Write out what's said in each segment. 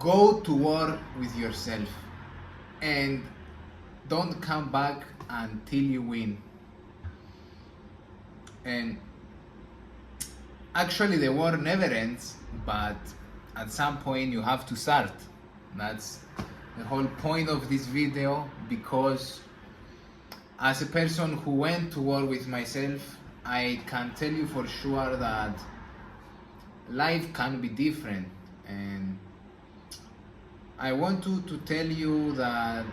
go to war with yourself and don't come back until you win. And actually the war never ends, but at some point you have to start. That's the whole point of this video, because as a person who went to war with myself, I can tell you for sure that life can be different. And I want to tell you that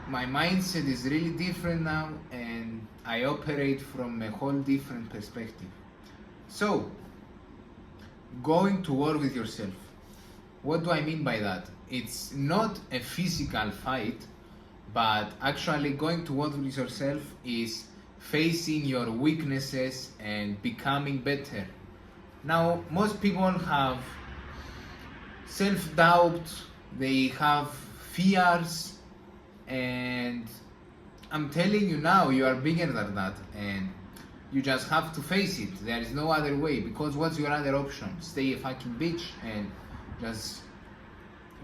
my mindset is really different now, and I operate from a whole different perspective. So, going to war with yourself. What do I mean by that? It's not a physical fight, but actually going to war with yourself is facing your weaknesses and becoming better. Now, most people have self-doubt, they have fears, and I'm telling you now, you are bigger than that, and you just have to face it. There is no other way, because what's your other option? Stay a fucking bitch and just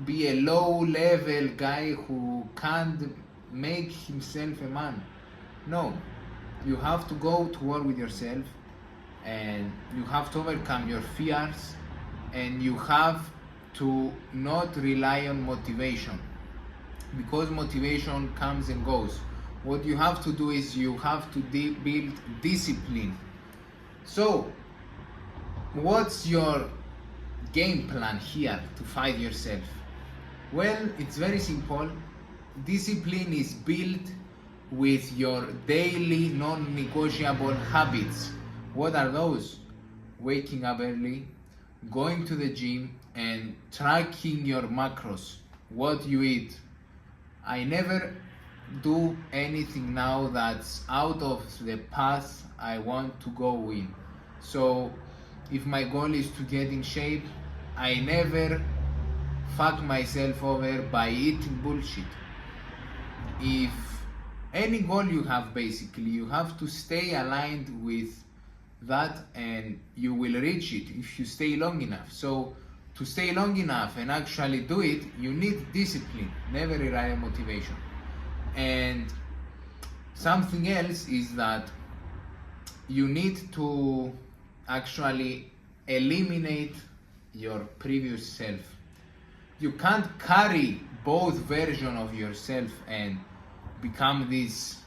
be a low-level guy who can't make himself a man. No, you have to go to war with yourself, and you have to overcome your fears, and you have to not rely on motivation, because motivation comes and goes. What you have to do is you have to build discipline. So, what's your game plan here to fight yourself? Well, it's very simple. Discipline is built with your daily non-negotiable habits. What are those? Waking up early, going to the gym, and tracking your macros, what you eat. I never do anything now that's out of the path I want to go in. So if my goal is to get in shape, I never fuck myself over by eating bullshit. If any goal you have, basically, you have to stay aligned with that, and you will reach it if you stay long enough. So to stay long enough and actually do it, you need discipline, never rely on motivation. And something else is that you need to actually eliminate your previous self. You can't carry both versions of yourself and become this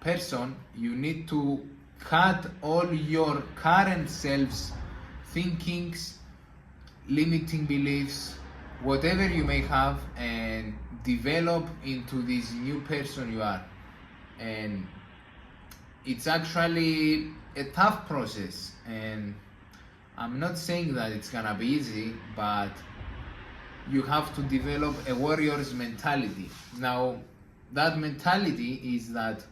person. You need to cut all your current self's thinkings, limiting beliefs, whatever you may have, and develop into this new person you are. And it's actually a tough process, and I'm not saying that it's gonna be easy, but you have to develop a warrior's mentality. Now, that mentality is that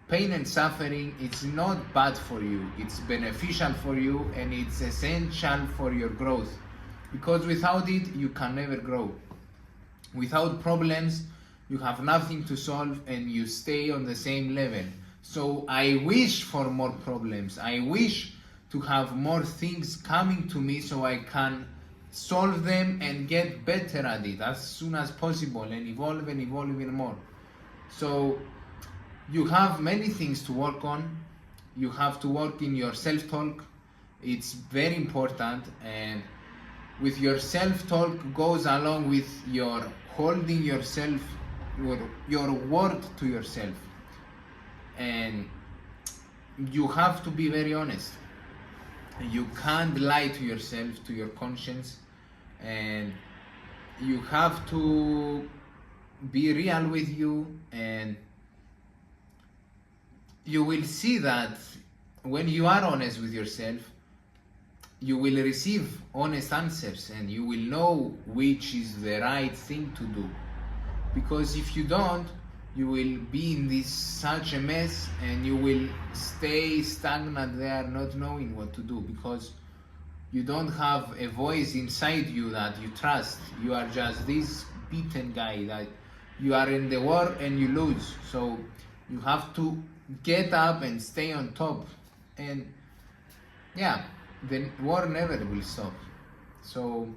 pain and suffering, it's not bad for you, it's beneficial for you, and it's essential for your growth. Because without it, you can never grow. Without problems, you have nothing to solve, and you stay on the same level. So I wish for more problems. I wish to have more things coming to me so I can solve them and get better at it as soon as possible, and evolve even more. So you have many things to work on. You have to work in your self-talk. It's very important, and with your self-talk goes along with your holding yourself, your word to yourself. And you have to be very honest. You can't lie to yourself, to your conscience, and you have to be real with you. And you will see that when you are honest with yourself, you will receive honest answers, and you will know which is the right thing to do. Because if you don't, you will be in this such a mess, and you will stay stagnant there, not knowing what to do, because you don't have a voice inside you that you trust. You are just this beaten guy that you are in the war and you lose. So you have to get up and stay on top. And yeah, the war never will stop. So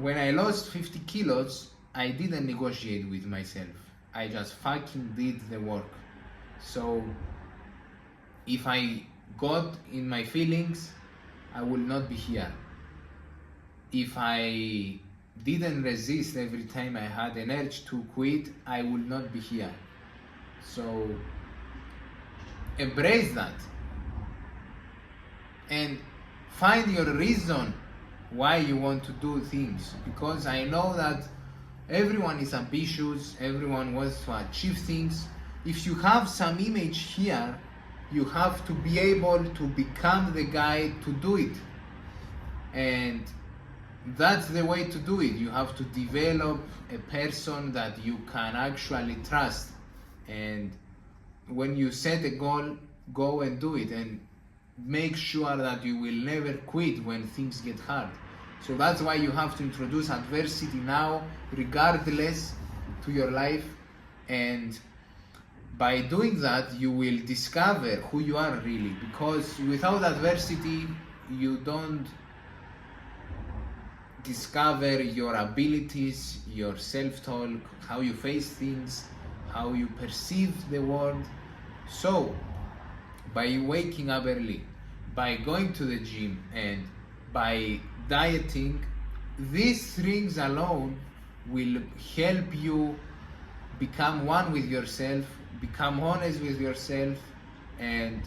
when I lost 50 kilos, I didn't negotiate with myself. I just fucking did the work. So if I got in my feelings, I will not be here. If I didn't resist every time I had an urge to quit, I would not be here. So embrace that and find your reason why you want to do things, because I know that everyone is ambitious, everyone wants to achieve things. If you have some image here, you have to be able to become the guy to do it, and that's the way to do it. You have to develop a person that you can actually trust, and when you set a goal, go and do it, and make sure that you will never quit when things get hard. So that's why you have to introduce adversity now, regardless to your life, and by doing that you will discover who you are really, because without adversity you don't discover your abilities, your self-talk, how you face things, how you perceive the world. So by waking up early, by going to the gym, and by dieting, these things alone will help you become one with yourself, become honest with yourself, and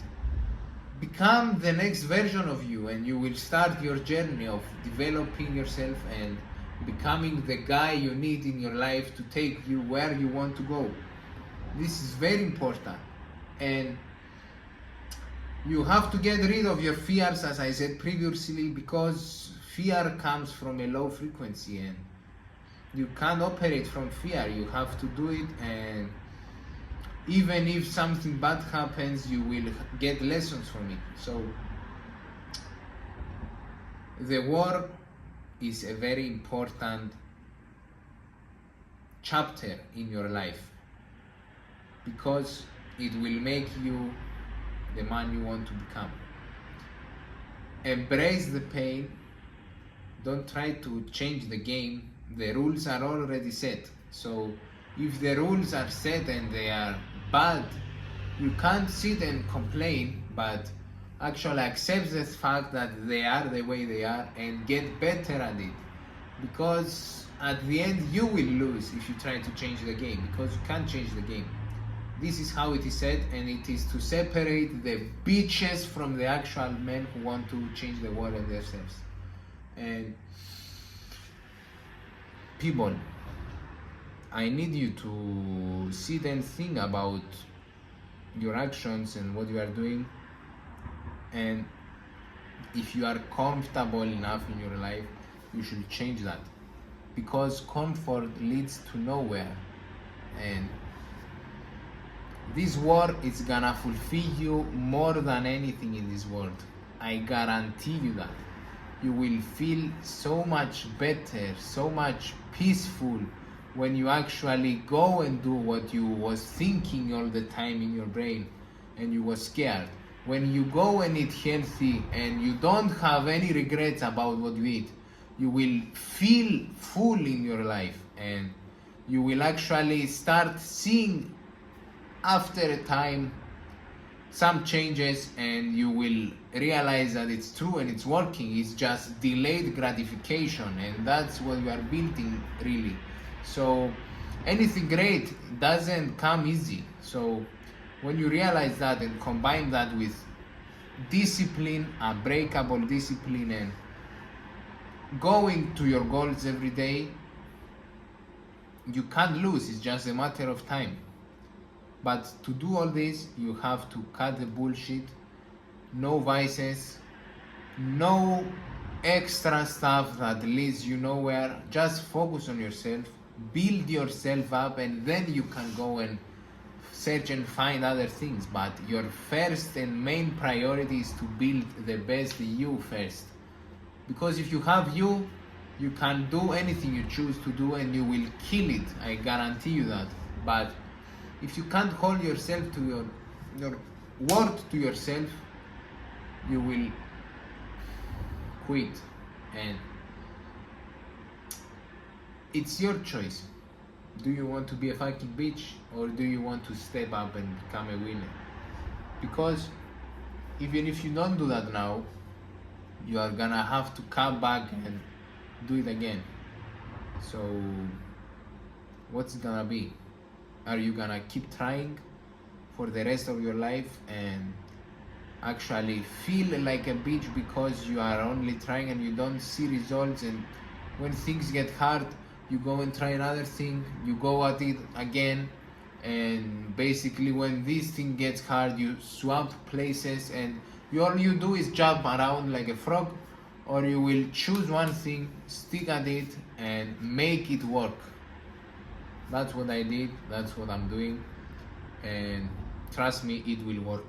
become the next version of you. And you will start your journey of developing yourself and becoming the guy you need in your life to take you where you want to go. This is very important, and you have to get rid of your fears, as I said previously, because fear comes from a low frequency and you can't operate from fear. You have to do it, and even if something bad happens, you will get lessons from it. So the war is a very important chapter in your life, because it will make you the man you want to become. Embrace the pain. Don't try to change the game. The rules are already set. So if the rules are set and they are bad, you can't sit and complain, but actually accept the fact that they are the way they are and get better at it, because at the end you will lose if you try to change the game, because you can't change the game. This is how it is said, and it is to separate the bitches from the actual men who want to change the world and themselves. And people, I need you to sit and think about your actions and what you are doing, and if you are comfortable enough in your life, you should change that, because comfort leads to nowhere, and this war is gonna fulfill you more than anything in this world. I guarantee you that. You will feel so much better, so much peaceful when you actually go and do what you was thinking all the time in your brain and you was scared. When you go and eat healthy and you don't have any regrets about what you eat, you will feel full in your life, and you will actually start seeing after a time some changes, and you will realize that it's true and it's working. It's just delayed gratification, and that's what you are building really. So anything great doesn't come easy. So when you realize that and combine that with discipline, unbreakable discipline, and going to your goals every day, you can't lose. It's just a matter of time. But to do all this, you have to cut the bullshit, no vices, no extra stuff that leads you nowhere. Just focus on yourself, build yourself up, and then you can go and search and find other things. But your first and main priority is to build the best you first. Because if you have you can do anything you choose to do and you will kill it. I guarantee you that. But if you can't hold yourself to your word to yourself, you will quit. And it's your choice. Do you want to be a fucking bitch, or do you want to step up and become a winner? Because even if you don't do that now, you are gonna have to come back and do it again. So what's it gonna be? Are you gonna keep trying for the rest of your life and actually feel like a bitch because you are only trying and you don't see results, and when things get hard you go and try another thing, you go at it again, and basically when this thing gets hard you swap places and all you do is jump around like a frog? Or you will choose one thing, stick at it and make it work? That's what I did, that's what I'm doing, and trust me, it will work.